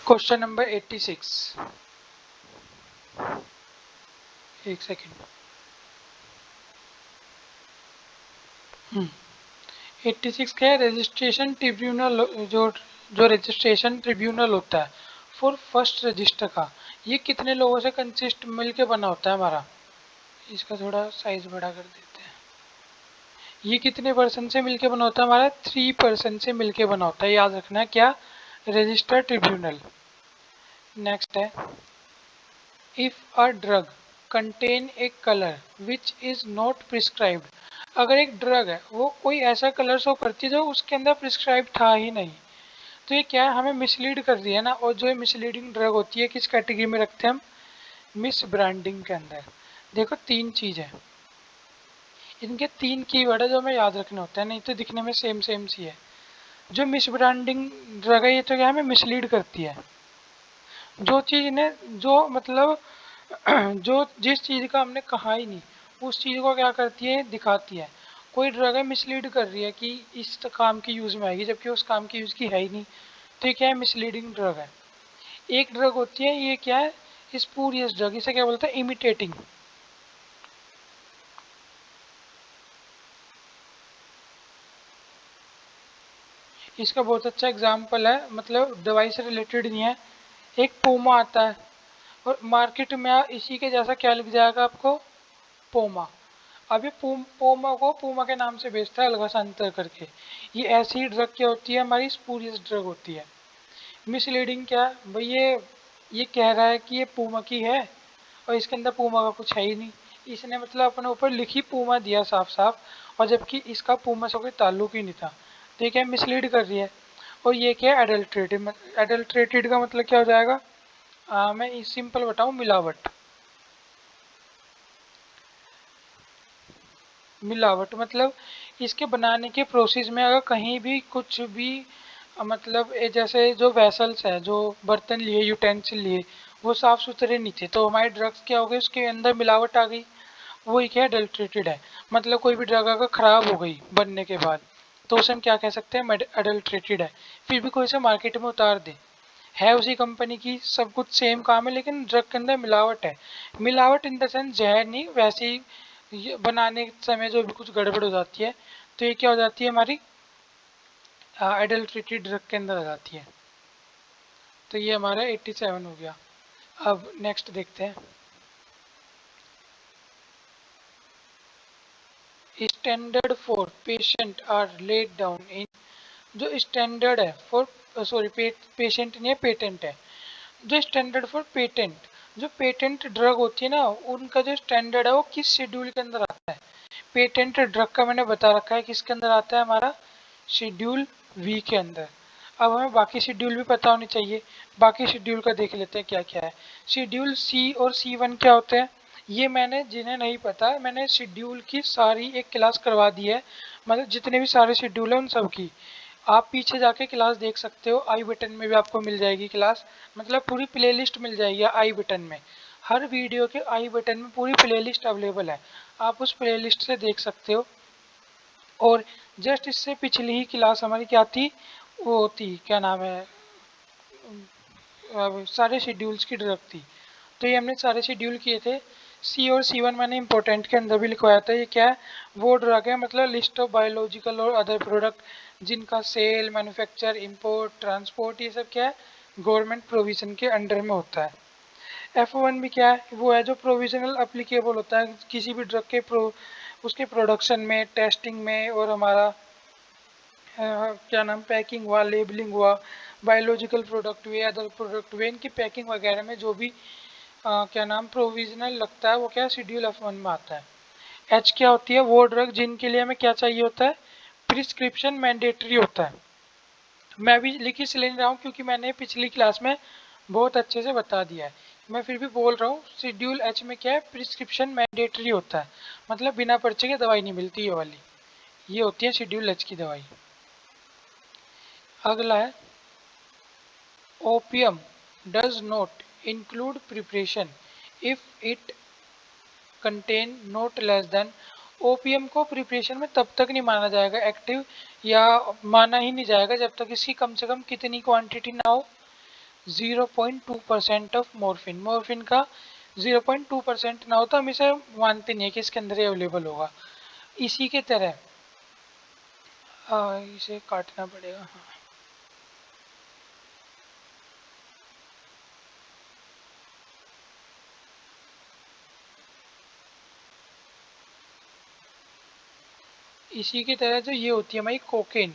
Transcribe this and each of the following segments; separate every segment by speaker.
Speaker 1: Question number 86। एक second. 86 क्या है? रजिस्ट्रेशन ट्रिब्यूनल, जो जो रजिस्ट्रेशन ट्रिब्यूनल होता है फॉर फर्स्ट रजिस्टर का, ये कितने लोगों से कंसिस्ट मिलके बना होता है हमारा? इसका थोड़ा साइज बड़ा कर देते हैं। ये कितने पर्सन से मिलके बना होता है हमारा? 3% से मिलके बना होता है, याद रखना है। क्या? Register tribunal. नेक्स्ट है, if a drug contain a colour which is not prescribed. अगर एक ड्रग है वो कोई ऐसा कलर शो करती है जो उसके अंदर प्रिस्क्राइब था ही नहीं, तो ये क्या है? हमें मिसलीड कर दिया ना। और जो मिसलीडिंग ड्रग होती है किस कैटेगरी में रखते हैं हम? मिस ब्रांडिंग के अंदर। देखो तीन चीज है, इनके तीन कीवर्ड है जो हमें याद रखने होते हैं, नहीं तो दिखने में सेम सेम सी है। जो मिस ब्रांडिंग ड्रग है ये तो क्या हमें मिसलीड करती है। जो चीज ने जो मतलब जो जिस चीज का हमने कहा ही नहीं उस चीज को क्या करती है? दिखाती है। कोई ड्रग है मिसलीड कर रही है कि इस काम की यूज में आएगी, जबकि उस काम की यूज की है ही नहीं, तो ये क्या है? मिसलीडिंग ड्रग है। एक ड्रग होती है ये क्या है? स्पूरियस ड्रग, इसे क्या बोलते हैं? इमिटेटिंग। इसका बहुत अच्छा एग्जाम्पल है, मतलब दवाई से रिलेटेड नहीं है। एक पोमा आता है और मार्केट में इसी के जैसा क्या लिख जाएगा आपको? पोमा। अभी पोमा को पूमा के नाम से बेचता है, अलग सा अंतर करके। ये ऐसी ड्रग क्या होती है? हमारी स्पूरियस ड्रग होती है। मिसलीडिंग क्या है भाई? ये कह रहा है कि ये पूमा की है और इसके अंदर पूमा का कुछ है ही नहीं। इसने मतलब अपने ऊपर लिखी पूमा दिया साफ साफ, और जबकि इसका पूमा से कोई ताल्लुक ही नहीं था। तो ये क्या? मिसलीड कर रही है। और ये क्या है? एडल्ट्रेटेड। एडल्ट्रेटेड का मतलब क्या हो जाएगा? मैं सिंपल बताऊं, मिलावट। मिलावट मतलब इसके बनाने के प्रोसेस में अगर कहीं भी कुछ भी मतलब जैसे जो वेसल्स है, जो बर्तन लिए, यूटेंसिल लिए, वो साफ सुथरे नहीं थे, तो हमारे ड्रग्स क्या हो गए? उसके अंदर मिलावट आ गई। वही क्या? अडल्ट्रेटेड है। मतलब कोई भी ड्रग अगर खराब हो गई बनने के बाद, तो उसे हम क्या कह सकते हैं? अडल्ट्रेटेड है। फिर भी कोई इसे मार्केट में उतार दे, है उसी कंपनी की, सब कुछ सेम काम है, लेकिन ड्रग के अंदर मिलावट है। मिलावट इन द सेंस जहर नहीं, वैसे ही ये बनाने के समय जो भी कुछ गड़बड़ हो जाती है, तो ये क्या हो जाती है? हमारी एडल्ट्रेटेड ड्रग के अंदर आ जाती है। तो ये हमारा 87 हो गया। अब नेक्स्ट देखते हैं, standard for patient are laid down in. जो स्टैंडर्ड है फॉर, सॉरी पेशेंट नहीं है, पेटेंट है। जो स्टैंडर्ड फॉर पेटेंट, जो पेटेंट ड्रग होती है ना, उनका जो स्टैंडर्ड है वो किस शेड्यूल के अंदर आता है? पेटेंट ड्रग का मैंने बता रखा है किसके अंदर आता है? हमारा शेड्यूल वी के अंदर। अब हमें बाकी शेड्यूल भी पता होनी चाहिए। बाकी शेड्यूल का देख लेते हैं क्या क्या है। शेड्यूल सी और C1 क्या होते हैं? ये मैंने, जिन्हें नहीं पता, मैंने शेड्यूल की सारी एक क्लास करवा दी है। मतलब जितने भी सारे शेड्यूल है उन सब की आप पीछे जाके क्लास देख सकते हो। आई बटन में भी आपको मिल जाएगी क्लास, मतलब पूरी प्लेलिस्ट मिल जाएगी आई बटन में। हर वीडियो के आई बटन में पूरी प्लेलिस्ट अवेलेबल है, आप उस प्लेलिस्ट से देख सकते हो। और जस्ट इससे पिछली ही क्लास हमारी क्या थी? वो थी, क्या नाम है, सारे शेड्यूल्स की ड्रग थी। तो ये हमने सारे शेड्यूल किए थे। सी और C1 मैंने इंपॉर्टेंट के अंदर भी लिखवाया था। ये क्या है? वो ड्रग है, मतलब लिस्ट ऑफ बायोलॉजिकल और अदर प्रोडक्ट जिनका सेल, मैन्युफैक्चर, इंपोर्ट, ट्रांसपोर्ट, ये सब क्या है? गवर्नमेंट प्रोविजन के अंडर में होता है। F1 भी क्या है? वो है जो प्रोविजनल अप्लीकेबल होता है किसी भी ड्रग के उसके प्रोडक्शन में, टेस्टिंग में, और हमारा क्या नाम, पैकिंग हुआ, लेबलिंग हुआ, बायोलॉजिकल प्रोडक्ट हुए, अदर प्रोडक्ट हुए, इनकी पैकिंग वगैरह में जो भी क्या नाम प्रोविजनल लगता है वो क्या? शेड्यूल F1 में आता है। H क्या होती है? वो ड्रग जिनके लिए हमें क्या चाहिए होता है? प्रिस्क्रिप्शन मैंडेटरी होता है। मैं भी लिख इसलिए नहीं रहा हूँ क्योंकि मैंने पिछली क्लास में बहुत अच्छे से बता दिया है, मैं फिर भी बोल रहा हूँ। शेड्यूल H में क्या है? प्रिस्क्रिप्शन मैंडेटरी होता है, मतलब बिना पर्चे के दवाई नहीं मिलती, ये वाली, ये होती है शेड्यूल H की दवाई। अगला है, opium does not include preparation if it contain not less than. Opium को प्रिपरेशन में तब तक नहीं माना जाएगा एक्टिव, या माना ही नहीं जाएगा जब तक इसकी कम से कम कितनी क्वांटिटी ना हो? 0.2% ऑफ मॉर्फिन। मॉर्फिन का 0.2% ना हो तो हम इसे मानते नहीं है कि इसके अंदर अवेलेबल होगा। इसी के तरह इसे काटना पड़ेगा। हाँ, इसी की तरह जो ये होती है हमारी कोकेन,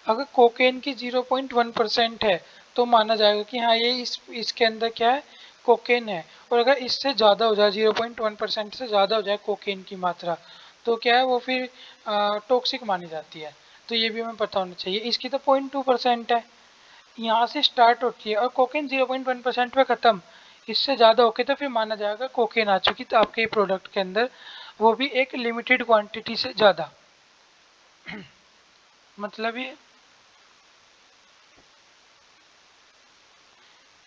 Speaker 1: अगर कोकेन की 0.1% है तो माना जाएगा कि हाँ ये इसके अंदर क्या है, कोकेन है। और अगर इससे ज़्यादा हो जाए, 0.1% से ज़्यादा हो जाए कोकेन की मात्रा, तो क्या है वो फिर टॉक्सिक मानी जाती है। तो ये भी हमें पता होना चाहिए। इसकी तो 0.2% है, यहाँ से स्टार्ट होती है और कोकेन 0.1% पे ख़त्म। इससे ज़्यादा होके तो फिर माना जाएगा कोकेन आ चुकी तो आपके प्रोडक्ट के अंदर, वो भी एक लिमिटेड क्वांटिटी से ज़्यादा। मतलब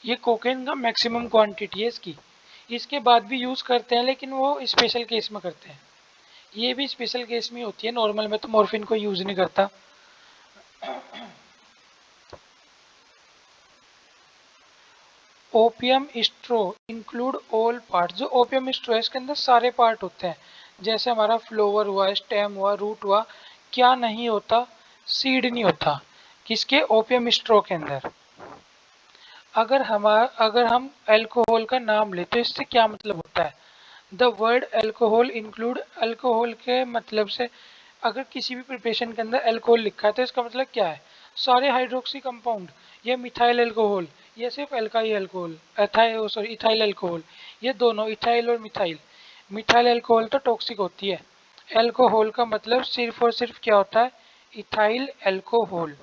Speaker 1: ये कोकेन का मैक्सिमम क्वांटिटी है इसकी। इसके बाद भी यूज़ करते हैं लेकिन वो स्पेशल केस में करते हैं। ये भी स्पेशल केस में होती है, नॉर्मल में तो मॉर्फिन को यूज़ नहीं करता। Opium स्ट्रो include all part. जो ओपियम स्ट्रो है इसके अंदर सारे पार्ट होते हैं, जैसे हमारा फ्लोवर हुआ, स्टेम हुआ, रूट हुआ। क्या नहीं होता, सीड नहीं होता किसके, ओपियम स्ट्रो के अंदर। अगर हम अल्कोहल का नाम ले तो इससे क्या मतलब होता है, the word alcohol include, alcohol के मतलब से अगर किसी भी प्रिपरेशन के अंदर अल्कोहल लिखा है तो इसका मतलब क्या है, सारे हाइड्रोक्सी कंपाउंड, ये मिथाइल अल्कोहल, ये सिर्फ alkyl alcohol, sorry ethyl alcohol, ये दोनों इथाइल और मिथाइल। मिथाइल अल्कोहल तो टॉक्सिक होती है, अल्कोहल का मतलब सिर्फ और सिर्फ क्या होता है, इथाइल अल्कोहल।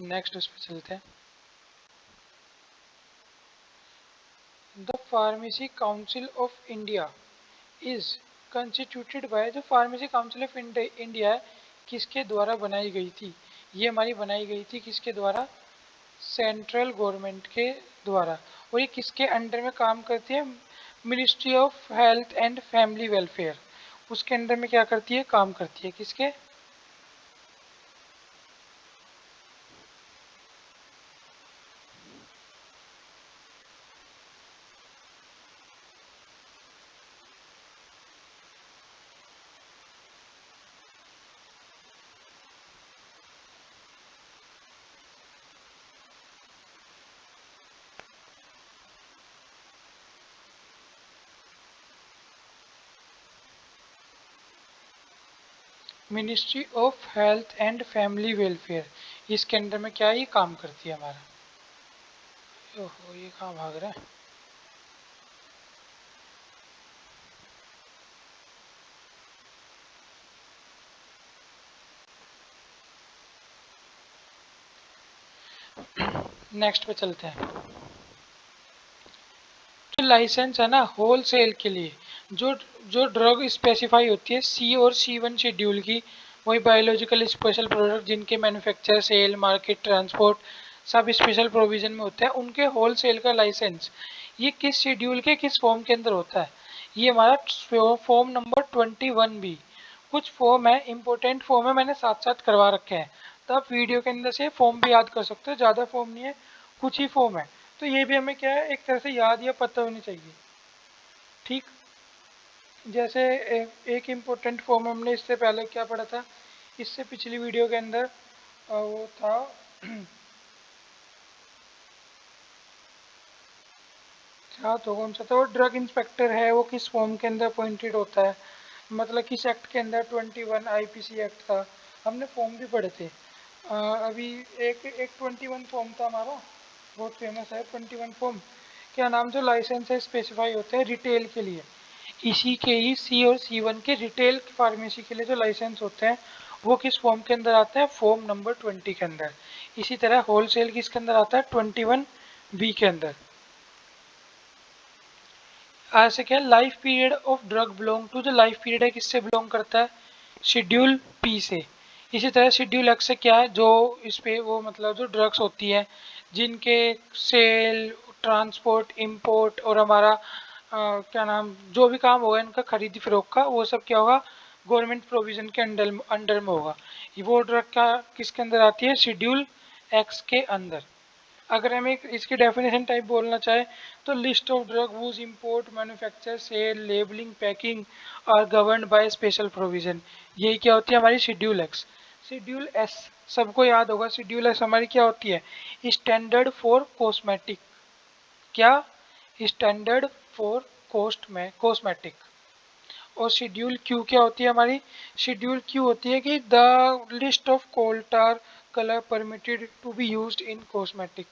Speaker 1: नेक्स्ट उस पर चलते हैं। The pharmacy council of India is constituted by, जो फार्मेसी काउंसिल ऑफ इंडिया है किसके द्वारा बनाई गई थी, ये हमारी बनाई गई थी किसके द्वारा, सेंट्रल गवर्नमेंट के द्वारा। और ये किसके अंडर में काम करती है, ministry of health and family welfare, उसके अंडर में क्या करती है, काम करती है किसके। Ministry of health and family welfare, इसके अंडर में क्या ये काम करती है हमारा। ओहो ये कहाँ भाग रहा है। नेक्स्ट पे चलते हैं। जो लाइसेंस है ना होल सेल के लिए, जो जो ड्रग स्पेसिफाई होती है सी और C1 शेड्यूल की, वही बायोलॉजिकल स्पेशल प्रोडक्ट जिनके मैन्युफैक्चर, सेल, मार्केट, ट्रांसपोर्ट सब स्पेशल प्रोविजन में होता है, उनके होल सेल का लाइसेंस ये किस शेड्यूल के किस फॉर्म के अंदर होता है, ये हमारा फॉर्म नंबर 21B। कुछ फॉर्म है, इंपॉर्टेंट फॉर्म है, मैंने साथ साथ करवा रखे हैं, तो आप वीडियो के अंदर से फॉर्म भी याद कर सकते हो, ज़्यादा फॉर्म नहीं है, कुछ ही फॉर्म है। तो ये भी हमें क्या है एक तरह से याद या पता होनी चाहिए। ठीक, जैसे एक इम्पोर्टेंट फॉर्म हमने इससे पहले क्या पढ़ा था, इससे पिछली वीडियो के अंदर वो था क्या तो कौन सा था, वो ड्रग इंस्पेक्टर है वो किस फॉर्म के अंदर अपॉइंटेड होता है, मतलब किस एक्ट के अंदर, 21 IPC एक्ट था। हमने फॉर्म भी पढ़े थे। अभी एक एक 21 फॉर्म था हमारा, बहुत फेमस है 21 फॉर्म। क्या नाम, जो लाइसेंस है स्पेसिफाई होते हैं रिटेल के लिए, इसी के ही C और C1 के रिटेल फार्मेसी के लिए जो लाइसेंस होते हैं वो किस फॉर्म के अंदर आता है, फॉर्म नंबर 20 के अंदर। इसी तरह होलसेल किसके अंदर आता है, 21B के अंदर। ऐसे क्या, life period of drug belong to, जो लाइफ पीरियड है किससे बिलोंग करता है, शेड्यूल P से। इसी तरह शेड्यूल X से क्या है, जो इस पे वो मतलब जो ड्रग्स होती है जिनके सेल, ट्रांसपोर्ट, इंपोर्ट और हमारा क्या नाम, जो भी काम होगा इनका खरीदी फरोख्त का, वो सब क्या होगा, गवर्नमेंट प्रोविजन के अंडर अंडर में होगा। वो ड्रग क्या किसके अंदर आती है? शेड्यूल एक्स के अंदर। अगर हम एक इसकी डेफिनेशन टाइप बोलना चाहे तो list of drug whose import manufacture sale labelling packing are governed by special provision. यही क्या होती है हमारी शेड्यूल एक्स। शेड्यूल एस सबको याद होगा। शेड्यूल एस हमारी क्या होती है? Standard for cosmetic. क्या? स्टैंडर्ड फॉर कॉस्ट में कॉस्मेटिक। और शेड्यूल क्यू क्या होती है हमारी? शेड्यूल क्यू होती है कि the list of coal tar colour permitted to be used in cosmetic.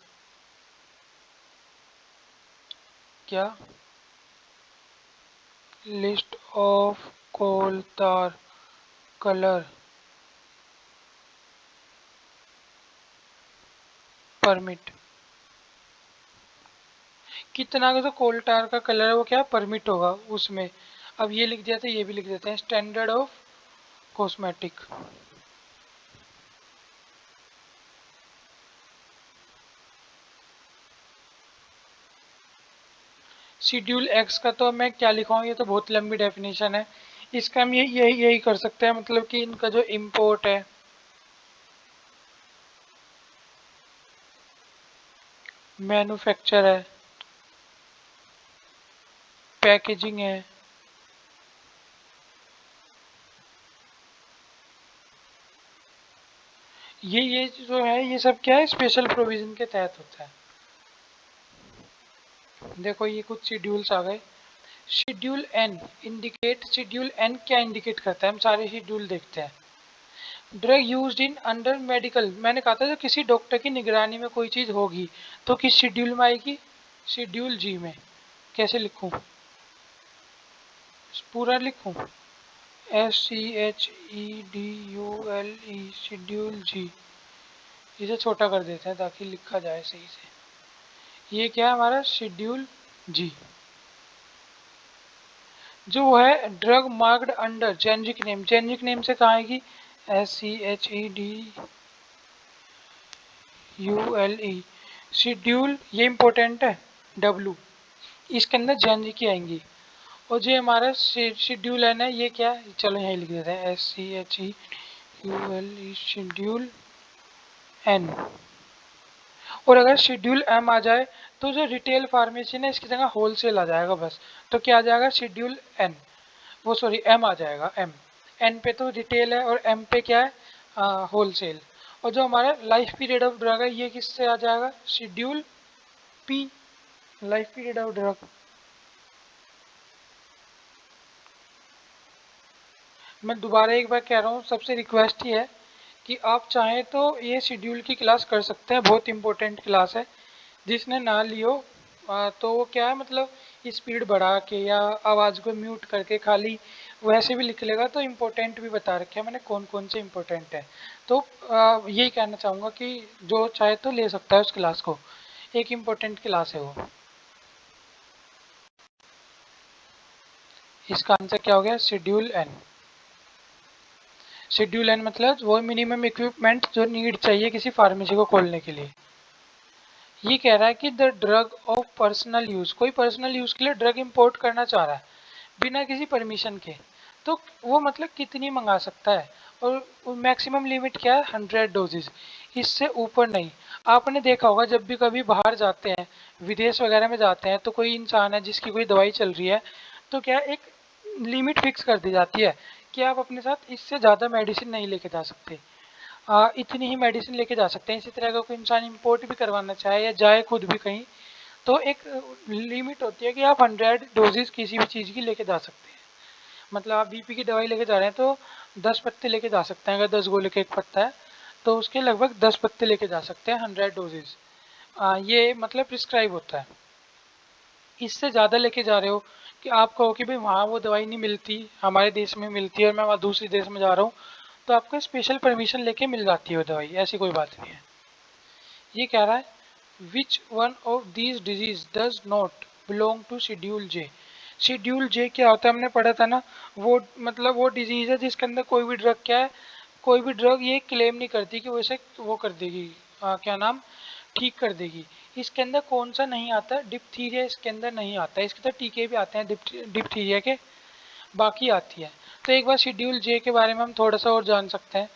Speaker 1: क्या? List of coal tar colour permit. कितना का जो कोल टार का कलर है वो क्या परमिट होगा उसमें। अब ये लिख देते हैं, ये भी लिख देते हैं, standard of cosmetic. Schedule x का तो मैं क्या लिखाऊं, ये तो बहुत लंबी डेफिनेशन है। इसका हम यही कर सकते हैं, मतलब कि इनका जो इंपोर्ट है, मैन्युफैक्चर है, पैकेजिंग है, ये जो है ये सब क्या है? स्पेशल प्रोविजन के तहत होता है। देखो ये कुछ शेड्यूल्स आ गए। Schedule N indicate. Schedule N क्या इंडिकेट करता है? हम सारे शेड्यूल देखते हैं। Drug used in under medical. मैंने कहा था जो किसी डॉक्टर की निगरानी में कोई चीज़ होगी तो किस शेड्यूल में आएगी? शेड्यूल जी में। कैसे लिखूं? पूरा लिखूं? SCHEDULE शेड्यूल जी। इसे छोटा कर देते हैं ताकि लिखा जाए सही से। ये क्या है हमारा? शेड्यूल जी। जो है drug marked under generic name. Generic name से कहाँ आएगी? SCHEDULE शेड्यूल, ये इंपॉर्टेंट है, डब्लू। इसके अंदर जेनरिक की आएंगी। और जो हमारा शेड्यूल है ना, ये क्या है? चलो यहीं लिख देते हैं SCHEDULE शेड्यूल एन। और अगर शेड्यूल एम आ जाए तो जो रिटेल फार्मेसी ना इसकी जगह होलसेल आ जाएगा बस। तो क्या आ जाएगा? शेड्यूल एन, वो सॉरी एम आ जाएगा। एम, एन पे तो रिटेल है और एम पे क्या है? होलसेल। और जो हमारा लाइफ पीरियड ऑफ ड्रग है ये किससे आ जाएगा? Schedule P, life period of drug. मैं दोबारा एक बार कह रहा हूँ, सबसे रिक्वेस्ट ही है कि आप चाहें तो ये शेड्यूल की क्लास कर सकते हैं, बहुत इंपॉर्टेंट क्लास है। जिसने ना लियो तो वो क्या है, मतलब स्पीड बढ़ा के या आवाज़ को म्यूट करके खाली वैसे भी लिख लेगा। तो इम्पोर्टेंट भी बता रखे हैं मैंने कौन कौन से इम्पोर्टेंट है। तो यही कहना चाहूँगा कि जो चाहे तो ले सकता है उस क्लास को, एक इम्पोर्टेंट क्लास है वो। इसका आंसर क्या हो गया? Schedule N. शेड्यूल एन मतलब वो मिनिमम इक्विपमेंट जो नीड चाहिए किसी फार्मेसी को खोलने के लिए। ये कह रहा है कि the drug of personal use, कोई पर्सनल यूज के लिए ड्रग इंपोर्ट करना चाह रहा है बिना किसी परमिशन के, तो वो मतलब कितनी मंगा सकता है? और मैक्सिमम लिमिट क्या है? 100 डोजेज, इससे ऊपर नहीं। आपने देखा होगा जब भी कभी बाहर जाते हैं, विदेश वगैरह में जाते हैं, तो कोई इंसान है जिसकी कोई दवाई चल रही है, तो क्या एक लिमिट फिक्स कर दी जाती है कि आप अपने साथ इससे ज़्यादा मेडिसिन नहीं लेके जा सकते। इतनी ही मेडिसिन लेके जा सकते हैं। इसी तरह अगर कोई इंसान इंपोर्ट भी करवाना चाहे या जाए खुद भी कहीं, तो एक लिमिट होती है कि आप 100 डोजेज किसी भी चीज़ की लेके जा सकते हैं। मतलब आप बीपी की दवाई लेके जा रहे हैं तो 10 पत्ते लेके जा सकते हैं। अगर 10 गोले का एक पत्ता है तो उसके लगभग 10 पत्ते लेके जा सकते हैं, 100 डोजेज। ये मतलब प्रिस्क्राइब होता है। इससे ज़्यादा लेके जा रहे हो कि आप कहो कि भाई वहाँ वो दवाई नहीं मिलती, हमारे देश में मिलती है और मैं वहाँ दूसरे देश में जा रहा हूँ, तो आपको स्पेशल परमिशन लेके मिल जाती है वो दवाई, ऐसी कोई बात नहीं है। ये कह रहा है which one of these disease does not belong to schedule J. Schedule J क्या होता है? हमने पढ़ा था ना, वो मतलब वो डिजीज है जिसके अंदर कोई भी ड्रग क्या है, कोई भी ड्रग ये क्लेम नहीं करती कि वैसे वो कर देगी, क्या नाम, ठीक कर देगी। इसके अंदर कौन सा नहीं आता? डिप्थीरिया इसके अंदर नहीं आता है। इसके अंदर टीके भी आते हैं डिप्थीरिया के, बाकी आती है। तो एक बार शेड्यूल जे के बारे में हम थोड़ा सा और जान सकते हैं।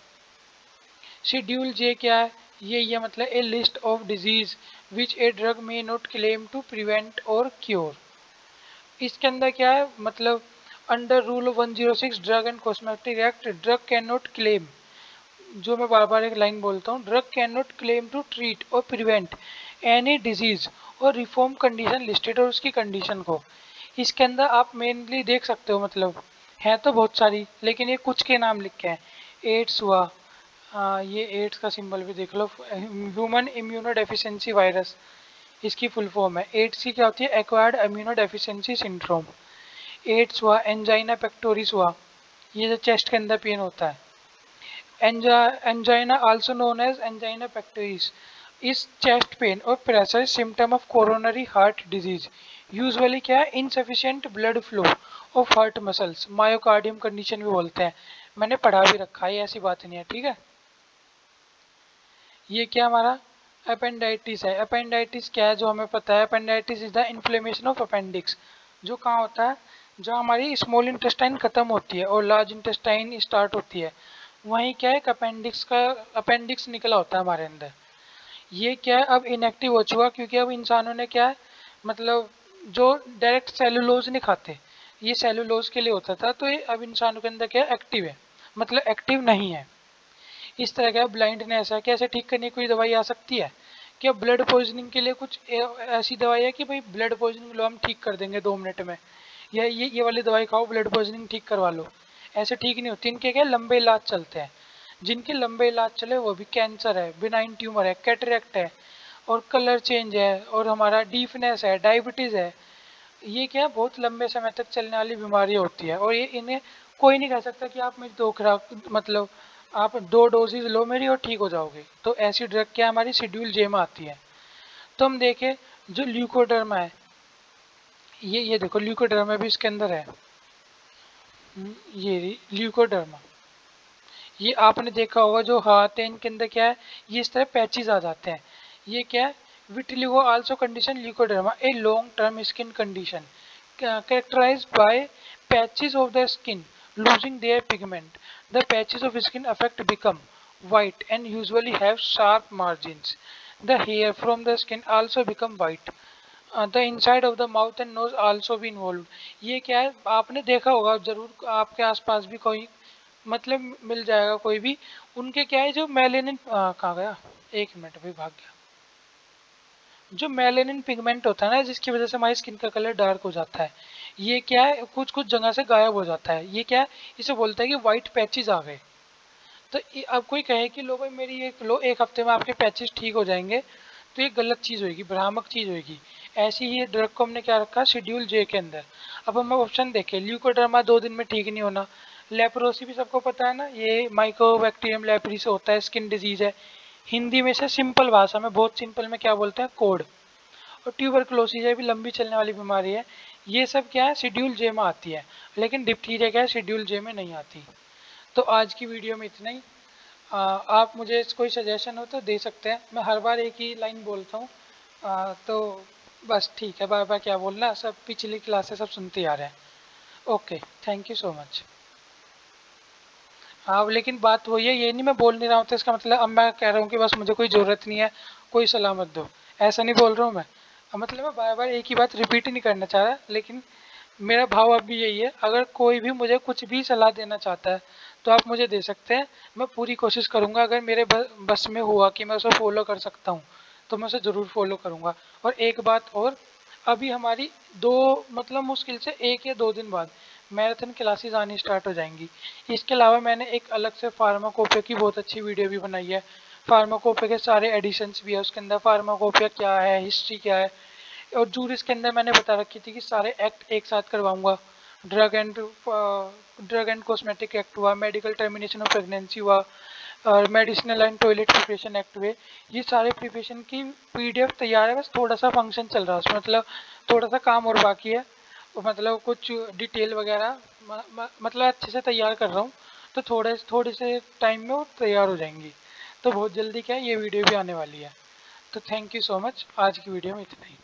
Speaker 1: शेड्यूल जे क्या है? ये मतलब a list of disease which a drug may not claim to prevent और क्योर। इसके अंदर क्या है मतलब, under rule 106 drug and cosmetic act, drug can not claim, जो मैं बार बार एक लाइन बोलता हूँ, drug can not claim to treat और प्रिवेंट एनी डिजीज और रिफॉर्म कंडीशन लिस्टेड, और उसकी कंडीशन को इसके अंदर आप मेनली देख सकते हो। मतलब है तो बहुत सारी, लेकिन ये कुछ के नाम लिखे हैं। एड्स हुआ, ये एड्स का सिंबल भी देख लो, ह्यूमन इम्यूनो डेफिशिएंसी वायरस, इसकी फुल फॉर्म है। एड्स की क्या होती है? Acquired immunodeficiency syndrome. AIDS हुआ, एंजाइना पेक्टोरिस हुआ, ये जो चेस्ट के अंदर पेन होता है। Angina also known as angina pectoris is chest pain और pressure symptom of coronary heart disease. Usually क्या है? Insufficient blood flow of heart muscles, myocardium condition भी बोलते हैं। मैंने पढ़ा भी रखा है, ऐसी बात नहीं है, ठीक है। ये क्या हमारा अपेंडाइटिस है। अपेंडाइटिस क्या है जो हमें पता है? Appendicitis is the inflammation of appendix, जो कहाँ होता है? जहाँ हमारी स्मॉल इंटेस्टाइन खत्म होती है और लार्ज इंटेस्टाइन स्टार्ट होती है, वहीं क्या है? एक अपेंडिक्स निकला होता है हमारे अंदर। ये क्या है? अब इनएक्टिव हो चुका, क्योंकि अब इंसानों ने क्या है मतलब, जो डायरेक्ट सेलुलोज नहीं खाते, ये सेलुलोज के लिए होता था, तो ये अब इंसानों के अंदर क्या एक्टिव है, मतलब एक्टिव नहीं है। इस तरह का ब्लाइंडनेस है, कैसे ठीक करने की कोई दवाई आ सकती है? क्या ब्लड पॉइजनिंग के लिए कुछ ऐसी दवाई है कि भाई ब्लड पॉइजनिंग लो हम ठीक कर देंगे 2 मिनट में, या ये वाली दवाई खाओ ब्लड पॉइजनिंग ठीक करवा लो? ऐसे ठीक नहीं होती। इनके क्या लंबे इलाज चलते हैं। जिनके लंबे इलाज चले वो भी कैंसर है, बिनाइन ट्यूमर है, कैटरेक्ट है, और कलर चेंज है, और हमारा डीफनेस है, डायबिटीज़ है। ये क्या बहुत लंबे समय तक चलने वाली बीमारी होती है, और ये इन्हें कोई नहीं कह सकता कि आप मेरी 2 खुराक मतलब आप 2 डोजेज लो मेरी और ठीक हो जाओगे। तो ऐसी ड्रग क्या हमारी शेड्यूल जे में आती है। तो हम देखें जो ल्यूकोडर्मा है, ये देखो ल्यूकोडर्मा भी इसके अंदर है। ये ल्यूकोडर्मा, ये आपने देखा होगा जो हाथ है इनके अंदर क्या है, ये इस तरह पैचेस आ जाते हैं। ये क्या है? Vitiligo also condition leucoderma, a long term skin condition characterized by patches of the skin losing their pigment. The patches of skin affect become white and usually have sharp margins. The hair from the skin also become white. The inside of the mouth and nose also be involved. ये क्या है? आपने देखा होगा जरूर, आपके आसपास भी कोई मतलब मिल जाएगा कोई भी, उनके क्या है जो मेलेनिन, कहाँ गया, 1 मिनट भी भाग गया, जो मेलेनिन पिगमेंट होता है ना, जिसकी वजह से हमारी स्किन का कलर डार्क हो जाता है, ये क्या है कुछ कुछ जगह से गायब हो जाता है। ये क्या है? इसे बोलता है कि वाइट पैचेस आ गए। तो अब कोई कहे कि लो भाई मेरी लो 1 हफ्ते में आपके पैचेस ठीक हो जाएंगे, तो ये गलत चीज़ होगी, भ्रामक चीज़ होगी। ऐसी ही ड्रग को हमने क्या रखा शेड्यूल जे के अंदर। अब हम ऑप्शन देखें, ल्यूकोड्रामा 2 दिन में ठीक नहीं होना, लेप्रोसी भी सबको पता है ना, ये माइकोबैक्टीरियम लेप्री से होता है, स्किन डिजीज है। हिंदी में से सिंपल भाषा में, बहुत सिंपल में क्या बोलते हैं? कोड। और ट्यूबरक्लोसिस है भी लंबी चलने वाली बीमारी है। ये सब क्या है? शेड्यूल जे में आती है। लेकिन डिप्थीरिया क्या है? शेड्यूल जे में नहीं आती। तो आज की वीडियो में इतना ही। आप मुझे कोई सजेशन हो तो दे सकते हैं, मैं हर बार एक ही लाइन बोलता हूँ। तो बस ठीक है, बार बार क्या बोलना, सब पिछली क्लास से सब सुनते आ रहे हैं। Okay, thank you so much. हाँ लेकिन बात वही है, ये नहीं मैं बोल नहीं रहा हूँ तो इसका मतलब अब मैं कह रहा हूँ कि बस मुझे कोई ज़रूरत नहीं है, कोई सलाह मत दो, ऐसा नहीं बोल रहा हूँ मैं। मतलब मैं बार बार एक ही बात रिपीट नहीं करना चाह रहा, लेकिन मेरा भाव अब भी यही है, अगर कोई भी मुझे कुछ भी सलाह देना चाहता है तो आप मुझे दे सकते हैं। मैं पूरी कोशिश करूँगा, अगर मेरे बस में हुआ कि मैं उसे फॉलो कर सकता हूँ तो मैं उसे ज़रूर फॉलो करूँगा। और एक बात और, अभी हमारी दो मतलब मुश्किल से 1 या 2 दिन बाद मैराथन क्लासेस आनी स्टार्ट हो जाएंगी। इसके अलावा मैंने एक अलग से फार्माकोपिया की बहुत अच्छी वीडियो भी बनाई है। फार्माकोपिया के सारे एडिशंस भी है उसके अंदर, फार्माकोपिया क्या है, हिस्ट्री क्या है, और जूरिस के अंदर मैंने बता रखी थी कि सारे एक्ट एक साथ करवाऊंगा। ड्रग एंड कॉस्मेटिक एक्ट हुआ, मेडिकल टर्मिनेशन ऑफ प्रेगनेंसी हुआ, और medicinal and toilet preparation act हुए। ये सारे प्रिपरेशन की पीडीएफ तैयार है, बस थोड़ा सा फंक्शन चल रहा है उसमें, मतलब थोड़ा सा काम और बाकी है। मतलब कुछ डिटेल वगैरह मतलब अच्छे से तैयार कर रहा हूँ, तो थोड़े से टाइम में वो तैयार हो जाएंगी। तो बहुत जल्दी क्या है ये वीडियो भी आने वाली है। तो थैंक यू सो मच, आज की वीडियो में इतना ही।